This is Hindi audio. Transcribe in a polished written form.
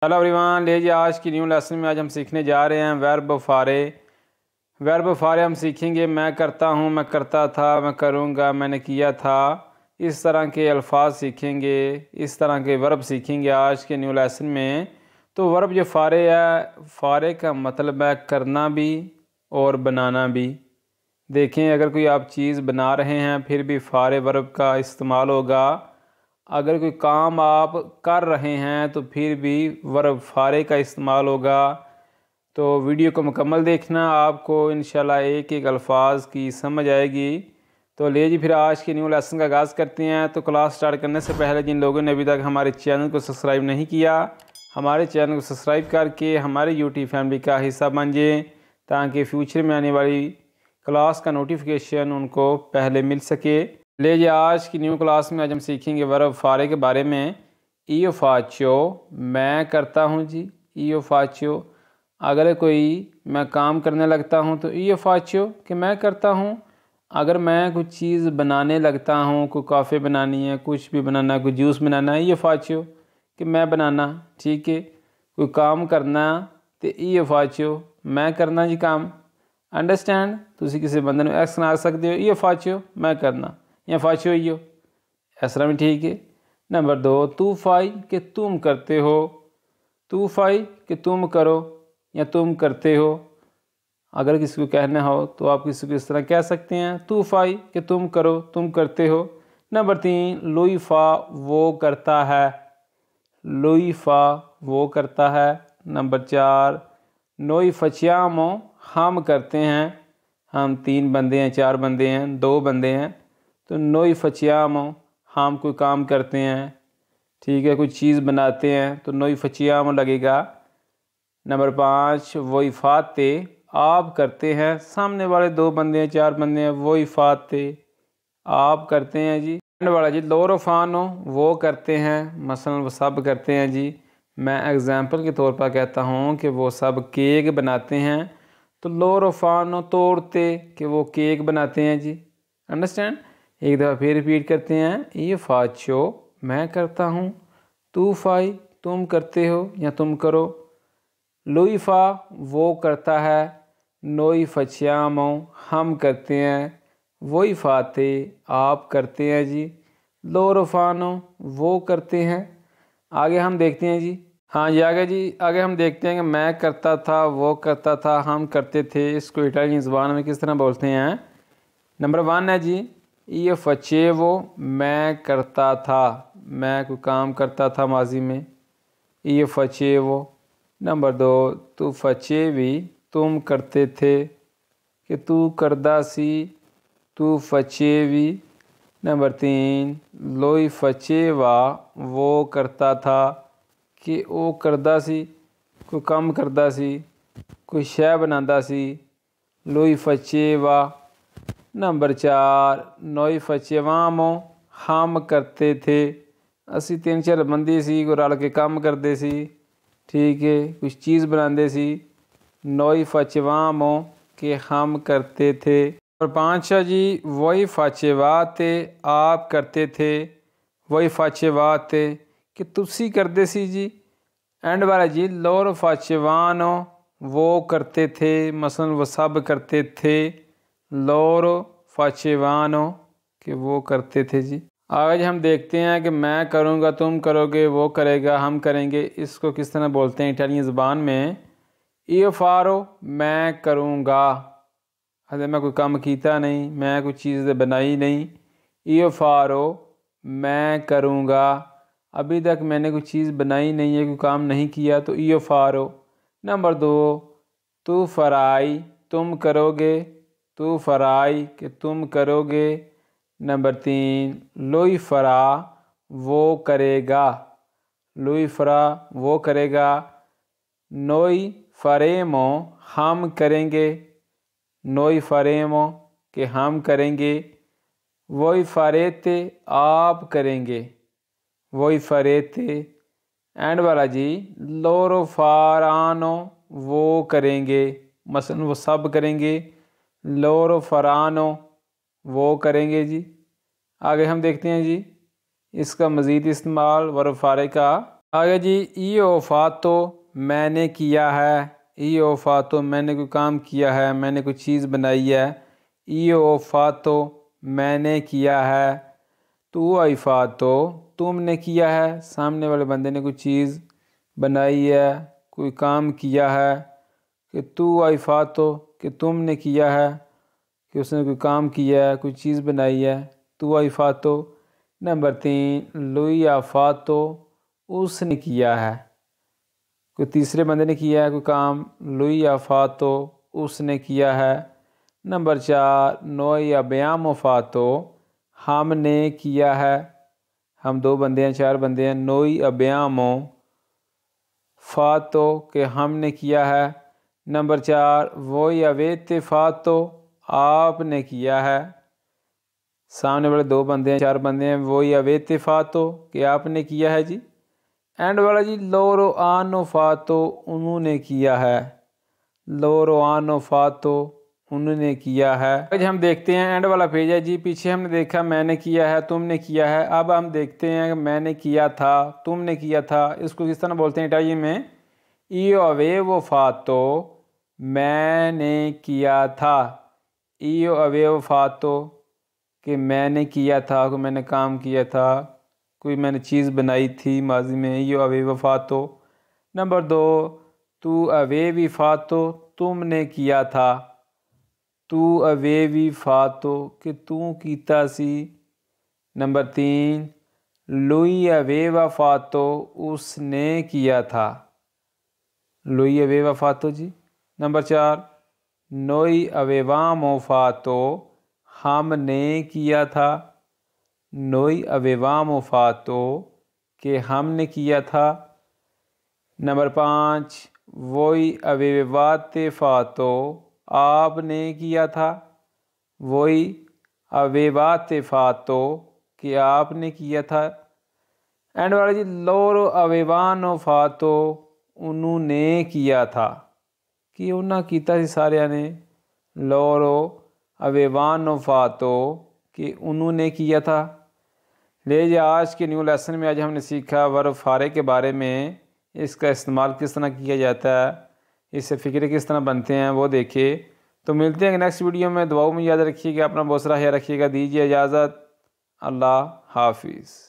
हेलो एवरीवन, लीजिए आज की न्यू लेसन में आज हम सीखने जा रहे हैं वर्ब फारे। वर्ब फारे हम सीखेंगे मैं करता हूँ, मैं करता था, मैं करूँगा, मैंने किया था। इस तरह के अल्फाज सीखेंगे, इस तरह के वर्ब सीखेंगे आज के न्यू लेसन में। तो वर्ब जो फारे है, फारे का मतलब है करना भी और बनाना भी। देखें, अगर कोई आप चीज़ बना रहे हैं फिर भी फारे वर्ब का इस्तेमाल होगा। अगर कोई काम आप कर रहे हैं तो फिर भी वर्ब फारे का इस्तेमाल होगा। तो वीडियो को मुकम्मल देखना, आपको इंशाल्लाह एक एक अल्फाज की समझ आएगी। तो ले जी फिर आज की न्यू लेसन का आगाज़ करते हैं। तो क्लास स्टार्ट करने से पहले जिन लोगों ने अभी तक हमारे चैनल को सब्सक्राइब नहीं किया, हमारे चैनल को सब्सक्राइब करके हमारे यूट्यूब फैमिली का हिस्सा बन जाएं, ताकि फ्यूचर में आने वाली क्लास का नोटिफिकेशन उनको पहले मिल सके। ले जी आज की न्यू क्लास में आज हम सीखेंगे वर्ब फारे के बारे में। io faccio, मैं करता हूँ जी। io faccio, अगर कोई मैं काम करने लगता हूँ तो io faccio कि मैं करता हूँ। अगर मैं कुछ चीज़ बनाने लगता हूँ, कोई कॉफ़ी बनानी है, कुछ भी बनाना, कोई जूस बनाना है, io faccio कि मैं बनाना। ठीक है, कोई काम करना तो io faccio मैं करना जी काम। अंडरस्टैंड, तुसी किसी बंदे नूं एक्स सुना सकते हो, io faccio मैं करना या फाचो ईयो, इस तरह भी ठीक है। नंबर 2, तू फाई कि तुम करते हो। तू फाई कि तुम करो या तुम करते हो। अगर किसी को कहना हो तो आप किसी को इस तरह कह सकते हैं, तू फाई कि तुम करो, तुम करते हो। नंबर 3, लुई फा वो करता है। लुई फा वो करता है। नंबर 4, नोई फचियामो हम करते हैं। हम 3 बंदे हैं, 4 बंदे हैं, 2 बंदे हैं, तो नोई फचियामो हम कोई काम करते हैं। ठीक है, कोई चीज़ बनाते हैं तो नोई फचियामो लगेगा। नंबर 5, वही फाते आप करते हैं। सामने वाले 2 बंदे हैं, 4 बंदे हैं, वही फाते आप करते हैं जी। एंड वाला जी लोरो फानो वो करते हैं, मसलन वो सब करते हैं जी। मैं एग्जांपल के तौर पर कहता हूँ कि वो सब केक बनाते हैं, तो लोरो फानो तोड़ते कि वो केक बनाते हैं जी। अंडरस्टैंड, एक दफ़ा फिर रिपीट करते हैं। ये फाचो मैं करता हूँ, तू फाई तुम करते हो या तुम करो, लुई फा वो करता है, नोई फचियामो हम करते हैं, वही फाते आप करते हैं जी, लोरोफानो वो करते हैं। आगे हम देखते हैं जी। हाँ जी, आगे हम देखते हैं कि मैं करता था, वो करता था, हम करते थे। इसको इटालियन ज़बान में किस तरह बोलते हैं। नंबर 1 है जी, ये फचेवो मैं करता था, मैं कोई काम करता था माजी में, ये फचेवो। नंबर 2, तू फचेवी तुम करते थे कि तू करदा सी, तू फचेवी। नंबर 3, लोई फचेवा वो करता था कि वो करदा सी, कोई काम करदा सी, कोई शै बनांदा सी, लोई फचेवा। नंबर 4, नोई फचेवामो हम करते थे। असी 3-4 बंदे सी, कोई रल के काम करते सी। ठीक है, कुछ चीज़ बनाते सी, नोई फचेवामो के हम करते थे। और 5 है जी, वही फाचेवाते आप करते थे, वही फाचेवाते कि तुसी करते सी जी। एंड वाला जी लोर फाचेवानो वो करते थे, मसलन वो सब करते थे, लोर फाचेवानो कि वो करते थे जी। आज हम देखते हैं कि मैं करूँगा, तुम करोगे, वो करेगा, हम करेंगे, इसको किस तरह बोलते हैं इटालियन ज़बान में। io फारो मैं करूँगा, अरे मैं कोई काम कीता नहीं, मैं कोई चीज़ बनाई नहीं। io फारो मैं करूँगा, अभी तक मैंने कोई चीज़ बनाई नहीं है, कोई काम नहीं किया, तो io फारो। नंबर 2, तू फराई तुम करोगे, तू फराई कि तुम करोगे। नंबर 3, लोई फरा वो करेगा, लोई फरा वो करेगा। नोई फरेमो हम करेंगे, नोई फरेमो कि हम करेंगे। वही फरेते आप करेंगे, वही फरेते। एंड वाला जी लोरो फारानो वो करेंगे, मसलन वो सब करेंगे, लोरो फरानो वो करेंगे जी। आगे हम देखते हैं जी इसका मज़ीद इस्तेमाल वर्ब फारे का। आगे जी, ई वफा तो मैंने किया है। ई वफा तो मैंने कोई काम किया है, मैंने कोई चीज़ बनाई है। ई वफा तो मैंने किया है। तू अफ़ा तो तुमने किया है, सामने वाले बंदे ने कोई चीज़ बनाई है, कोई काम किया है। कि तू अफ़ा तो कि तुमने किया है, कि उसने कोई काम किया है, कोई चीज़ बनाई है। तू अफ़ा तो। नंबर 3, लुई आफ़ा तो उसने किया है, कोई तीसरे बंदे ने किया है कोई काम। लुई आफ़ा तो उसने किया है। नंबर 4, नोई अब्याम वफ़ा तो हमने किया है। हम 2 बंदे हैं, 4 बंदे हैं। नोई अब्यामो फ़ा तो के हमने किया है। नंबर 4, वोई अवेत फ़ा तो आपने किया है। सामने वाले 2 बंदे हैं, 4 बंदे हैं। वोई अवेत फ़ा तो कि आपने किया है जी। एंड वाला जी, लोरो आनो फ़ा तो उन्होंने किया है। लोरो आनो फ़ा तो उन्होंने किया है। आज हम देखते हैं एंड वाला पेज है जी। पीछे हमने देखा मैंने किया है, तुमने किया है। अब हम देखते हैं मैंने किया था, तुमने किया था, इसको किस तरह बोलते हैं इटालियन में। io avevo fatto, मैंने किया था। io avevo fatto कि मैंने किया था, कोई मैंने काम किया था, कोई मैंने चीज़ बनाई थी माजी में। io avevo fatto। नंबर 2, तू avevi fatto तुमने किया था। तू avevi fatto कि तू कीता सी। नंबर 3, lui aveva fatto उसने किया था। lui aveva fatto जी। नंबर 4, noi avevamo fatto हमने किया था। noi avevamo fatto कि हमने किया था। नंबर 5, voi avevate fatto आपने किया था। voi avevate fatto कि आपने किया था। एंड वाला जी, loro avevano fatto उन्होंने किया था, कि उन्हें कीता सी सारिਆਂ ने। loro avevano fatto कि उन्होंने किया था। ले जी, आज के न्यू लेसन में आज हमने सीखा वर्ब फारे के बारे में। इसका इस्तेमाल किस तरह किया जाता है, इससे फ़िक्रे किस तरह बनते हैं वो देखिए। तो मिलते हैं नेक्स्ट वीडियो में। दुआओं में याद रखिएगा, अपना बहुत सारा ख्याल रखिएगा। दीजिए इजाज़त। अल्लाह हाफिज़।